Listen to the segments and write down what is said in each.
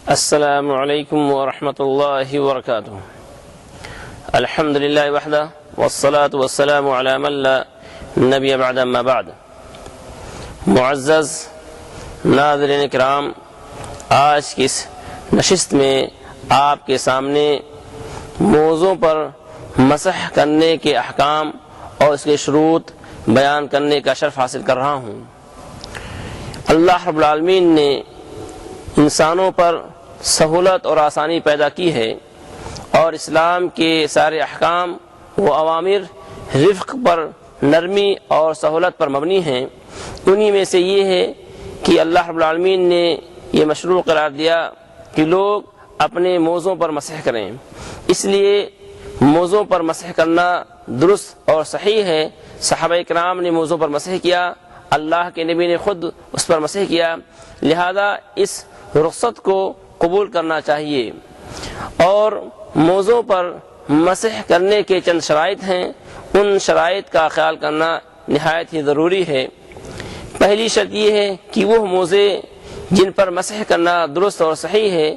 السلام علیکم ورحمۃ اللہ وبرکاتہ۔ الحمد للہ وحدہ والصلاة والسلام علی من لا نبی بعد اما بعد۔ معزز ناظرین کرام، آج کی اس نشست میں آپ کے سامنے موضوع پر مسح کرنے کے احکام اور اس کے شروط بیان کرنے کا شرف حاصل کر رہا ہوں۔ اللہ رب العالمین نے انسانوں پر سہولت اور آسانی پیدا کی ہے، اور اسلام کے سارے احکام و اوامر رفق پر، نرمی اور سہولت پر مبنی ہیں۔ انہی میں سے یہ ہے کہ اللہ رب العالمین نے یہ مشروع قرار دیا کہ لوگ اپنے موضوع پر مسح کریں۔ اس لیے موضوع پر مسح کرنا درست اور صحیح ہے۔ صحابہ کرام نے موضوع پر مسح کیا، اللہ کے نبی نے خود اس پر مسح کیا، لہذا اس رخصت کو قبول کرنا چاہیے۔ اور موضوع پر مسح کرنے کے چند شرائط ہیں، ان شرائط کا خیال کرنا نہایت ہی ضروری ہے۔ پہلی شرط یہ ہے کہ وہ موزے جن پر مسح کرنا درست اور صحیح ہے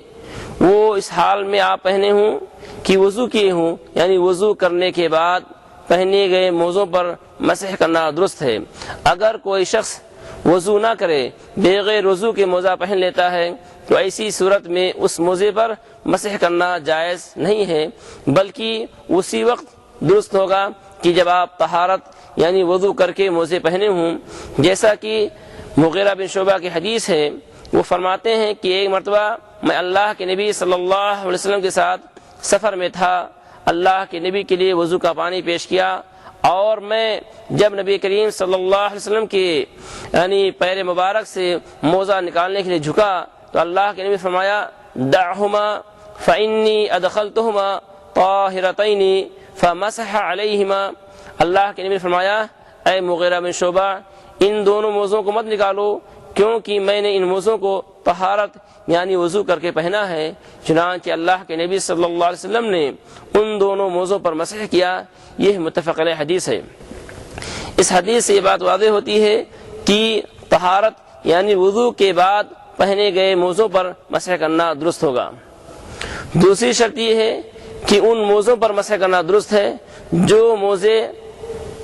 وہ اس حال میں آپ پہنے ہوں کہ وضو کیے ہوں، یعنی وضو کرنے کے بعد پہنے گئے موزوں پر مسح کرنا درست ہے۔ اگر کوئی شخص وضو نہ کرے، بغیر وضو کے موزہ پہن لیتا ہے، تو ایسی صورت میں اس موزے پر مسح کرنا جائز نہیں ہے، بلکہ اسی وقت درست ہوگا کہ جب آپ طہارت یعنی وضو کر کے موزے پہنے ہوں۔ جیسا کہ مغیرہ بن شعبہ کی حدیث ہے، وہ فرماتے ہیں کہ ایک مرتبہ میں اللہ کے نبی صلی اللہ علیہ وسلم کے ساتھ سفر میں تھا، اللہ کے نبی کے لیے وضو کا پانی پیش کیا، اور میں جب نبی کریم صلی اللہ علیہ وسلم کے یعنی پیر مبارک سے موزہ نکالنے کے لیے جھکا تو اللہ کے نبی فرمایا دعہما فانی ادخلتہما طاہرتین فمسح علیہما۔ اللہ کے نبی فرمایا اے مغیرہ بن شعبہ، ان دونوں موزوں کو مت نکالو، کیونکہ میں نے ان موزوں کو طہارت یعنی وضو کر کے پہنا ہے۔ چنانچہ اللہ کے نبی صلی اللہ علیہ وسلم نے ان دونوں موزوں پر مسح کیا۔ یہ متفق علیہ حدیث ہے۔ اس حدیث سے یہ بات واضح ہوتی ہے کہ طہارت یعنی وضو کے بعد پہنے گئے موزوں پر مسح کرنا درست ہوگا۔ دوسری شرط یہ ہے کہ ان موزوں پر مسح کرنا درست ہے جو موزے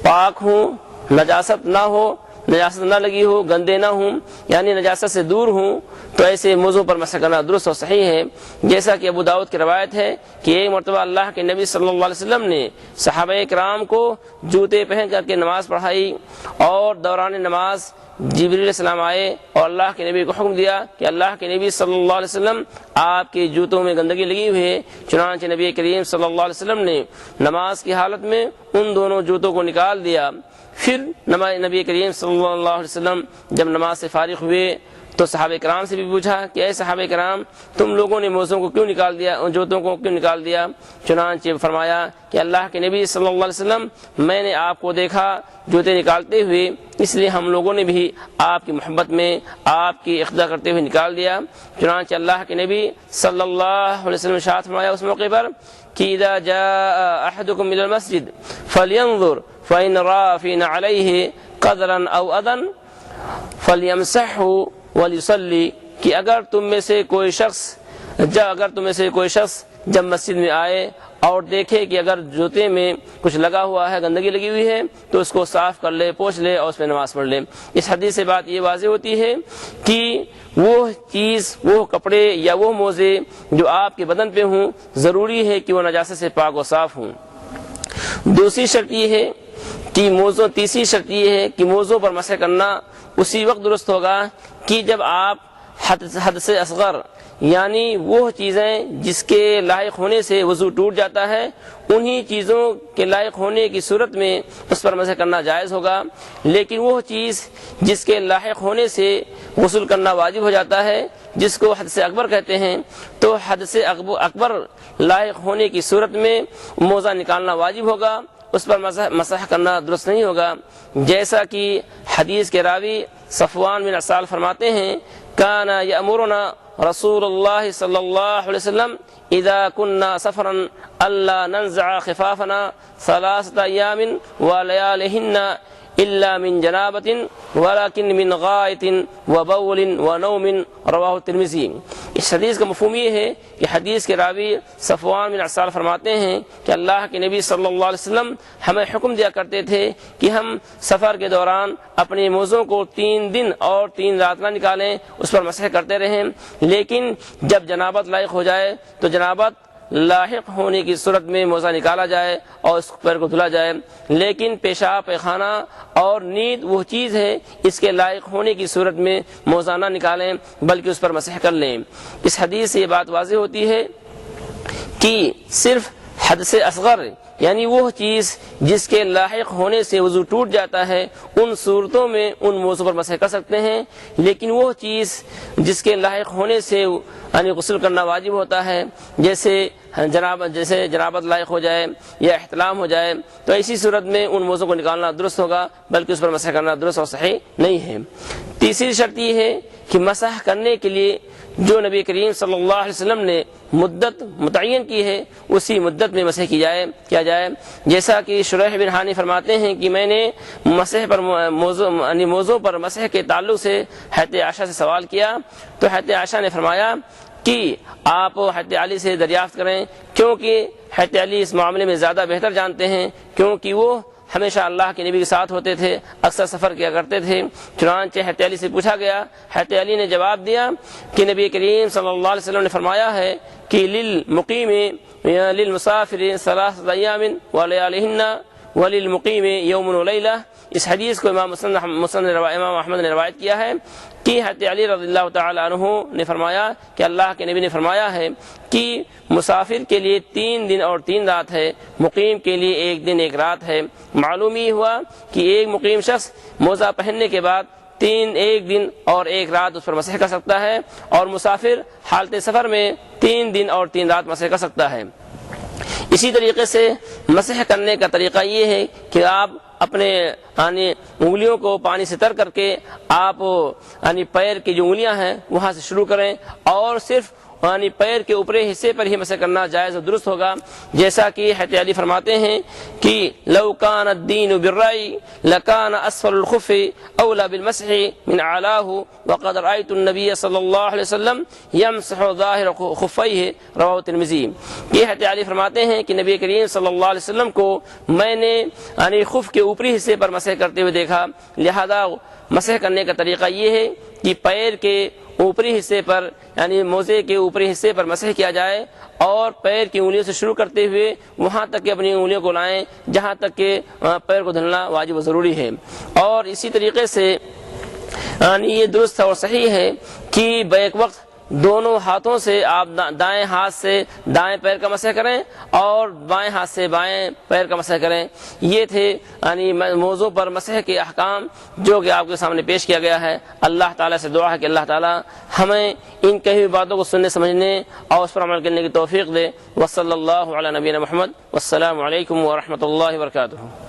پاک ہوں، نجاست نہ ہو، نجاست نہ لگی ہو، گندے نہ ہوں، یعنی نجاست سے دور ہوں، تو ایسے موضوع پر مسح کرنا درست اور صحیح ہے۔ جیسا کہ ابو داؤد کی روایت ہے کہ ایک مرتبہ اللہ کے نبی صلی اللہ علیہ وسلم نے صحابہ کرام کو جوتے پہن کر کے نماز پڑھائی، اور دوران نماز جبریل علیہ السلام آئے اور اللہ کے نبی کو حکم دیا کہ اللہ کے نبی صلی اللہ علیہ وسلم آپ کے جوتوں میں گندگی لگی ہوئی ہے۔ چنانچہ نبی کریم صلی اللہ علیہ وسلم نے نماز کی حالت میں ان دونوں جوتوں کو نکال دیا۔ پھر نبی کریم صلی اللہ علیہ وسلم جب نماز سے فارغ ہوئے تو صحابہ کرام سے بھی پوچھا کہ اے صحابہ کرام، تم لوگوں نے موزوں کو کیوں نکال دیا، ان جوتوں کو کیوں نکال دیا؟ چنانچہ فرمایا کہ اللہ کے نبی صلی اللہ علیہ وسلم، میں نے آپ کو دیکھا جوتے نکالتے ہوئے، اس لیے ہم لوگوں نے بھی آپ کی محبت میں آپ کی اقتدا کرتے ہوئے نکال دیا۔ چنانچہ اللہ کے نبی صلی اللہ علیہ وسلم ارشاد فرمایا اس موقع پر کہ اذا جاء احدکم الى المسجد فلینظر فإن رأى في نعلیہ قدرا او اذى فلیمسحہ ولیصلی، کہ اگر تم میں سے کوئی شخص جب مسجد میں آئے اور دیکھے کہ اگر جوتے میں کچھ لگا ہوا ہے، گندگی لگی ہوئی ہے، تو اس کو صاف کر لے، پوچھ لے اور اس پہ نماز پڑھ لے۔ اس حدیث سے بات یہ واضح ہوتی ہے کہ وہ چیز، وہ کپڑے یا وہ موزے جو آپ کے بدن پہ ہوں، ضروری ہے کہ وہ نجاست سے پاک و صاف ہوں۔ تیسری شرط یہ ہے کہ موضوع پر مسح کرنا اسی وقت درست ہوگا کہ جب آپ حد سے اصغر یعنی وہ چیزیں جس کے لائق ہونے سے وضو ٹوٹ جاتا ہے، انہی چیزوں کے لائق ہونے کی صورت میں اس پر مسح کرنا جائز ہوگا۔ لیکن وہ چیز جس کے لاحق ہونے سے غسل کرنا واجب ہو جاتا ہے، جس کو حد سے اکبر کہتے ہیں، تو حد سے اکبر لائق ہونے کی صورت میں موزہ نکالنا واجب ہوگا، اس پر مسح کرنا درست نہیں ہوگا۔ جیسا کہ حدیث کے راوی صفوان بن عسال فرماتے ہیں کان یأمرنا رسول اللہ صلی اللہ علیہ وسلم اذا كنا سفرا الا ننزع خفافنا 3 ایام ولیالہن الا من جنابۃ ولکن من غائط وبول ونوم، رواہ الترمذی۔ اس حدیث کا مفہوم یہ ہے کہ حدیث کے راوی صفوان بن عسال فرماتے ہیں کہ اللہ کے نبی صلی اللہ علیہ وسلم ہمیں حکم دیا کرتے تھے کہ ہم سفر کے دوران اپنے موزوں کو 3 دن اور 3 رات نہ نکالیں، اس پر مسح کرتے رہیں، لیکن جب جنابت لاحق ہو جائے تو جنابت لاحق ہونے کی صورت میں موزہ نکالا جائے اور اس پیر کو دھلا جائے، لیکن پیشاب پیخانہ اور نیند وہ چیز ہے اس کے لائق ہونے کی صورت میں موزہ نہ نکالیں بلکہ اس پر مسح کر لیں۔ اس حدیث سے یہ بات واضح ہوتی ہے کہ صرف حدث اصغر یعنی وہ چیز جس کے لاحق ہونے سے وضو ٹوٹ جاتا ہے ان صورتوں میں ان موضوع پر مسح کر سکتے ہیں، لیکن وہ چیز جس کے لاحق ہونے سے یعنی غسل کرنا واجب ہوتا ہے، جیسے جنابت لاحق ہو جائے یا احتلام ہو جائے، تو ایسی صورت میں ان موضوع کو نکالنا درست ہوگا بلکہ اس پر مسح کرنا درست اور صحیح نہیں ہے۔ تیسری شرط یہ ہے کہ مسح کرنے کے لیے جو نبی کریم صلی اللہ علیہ وسلم نے مدت متعین کی ہے اسی مدت میں مسح کیا جائے، جیسا کہ شریح بن حانی فرماتے ہیں کہ میں نے مسح پر موضوع پر مسح کے تعلق سے حضرت عائشہ سے سوال کیا تو حضرت عائشہ نے فرمایا کہ آپ حضرت علی سے دریافت کریں، کیونکہ حضرت علی اس معاملے میں زیادہ بہتر جانتے ہیں، کیونکہ وہ ہمیشہ اللہ کے نبی کے ساتھ ہوتے تھے، اکثر سفر کیا کرتے تھے۔ چنانچہ حضرت علی سے پوچھا گیا، حضرت علی نے جواب دیا کہ نبی کریم صلی اللہ علیہ وسلم نے فرمایا ہے کہ للمقیم للمسافر 3 ایام ولیالہن وللمقیم یوم ولیلہ۔ اس حدیث کو امام احمد نے روایت کیا ہے کہ حضرت علی رضی اللہ تعالی عنہ نے فرمایا کہ اللہ کے نبی نے فرمایا ہے کہ مسافر کے لیے 3 دن اور 3 رات ہے، مقیم کے لیے 1 دن 1 رات ہے۔ معلوم یہ ہوا کہ ایک مقیم شخص موزہ پہننے کے بعد 1 دن اور 1 رات اس پر مسح کر سکتا ہے، اور مسافر حالت سفر میں 3 دن اور 3 رات مسح کر سکتا ہے۔ اسی طریقے سے مسح کرنے کا طریقہ یہ ہے کہ آپ اپنے انگلیوں کو پانی سے تر کر کے آپ پیر کی جو انگلیاں ہیں وہاں سے شروع کریں اور صرف پیر کے اوپری حصے پر ہی مسح کرنا جائز و درست ہوگا، جیسا کہ حضرت علی فرماتے ہیں کہ لو کان الدین بالرأی لکان اسفل الخف اولا بالمسح من اعلاہ وقد رأیت النبی صلی اللہ علیہ وسلم یمسح ظاہر خفیہ رواه ترمذی۔ یہ حضرت علی فرماتے ہیں کہ نبی کریم صلی اللہ علیہ وسلم کو میں نے خف کے اوپری حصے پر مسح کرتے ہوئے دیکھا، لہذا مسح کرنے کا طریقہ یہ ہے کہ پیر کے اوپری حصے پر یعنی موزے کے اوپری حصے پر مسح کیا جائے اور پیر کی انگلیوں سے شروع کرتے ہوئے وہاں تک کہ اپنی انگلیوں کو لائیں جہاں تک کہ پیر کو دھلنا واجب و ضروری ہے۔ اور اسی طریقے سے یہ درست اور صحیح ہے کہ بیک وقت دونوں ہاتھوں سے آپ دائیں ہاتھ سے دائیں پیر کا مسح کریں اور بائیں ہاتھ سے بائیں پیر کا مسح کریں۔ یہ تھے موضوع پر مسح کے احکام جو کہ آپ کے سامنے پیش کیا گیا ہے۔ اللہ تعالیٰ سے دعا ہے کہ اللہ تعالیٰ ہمیں ان کہی ہوئی باتوں کو سننے سمجھنے اور اس پر عمل کرنے کی توفیق دے۔ وصلی اللہ علی نبینا محمد، والسلام علیکم ورحمۃ اللہ وبرکاتہ۔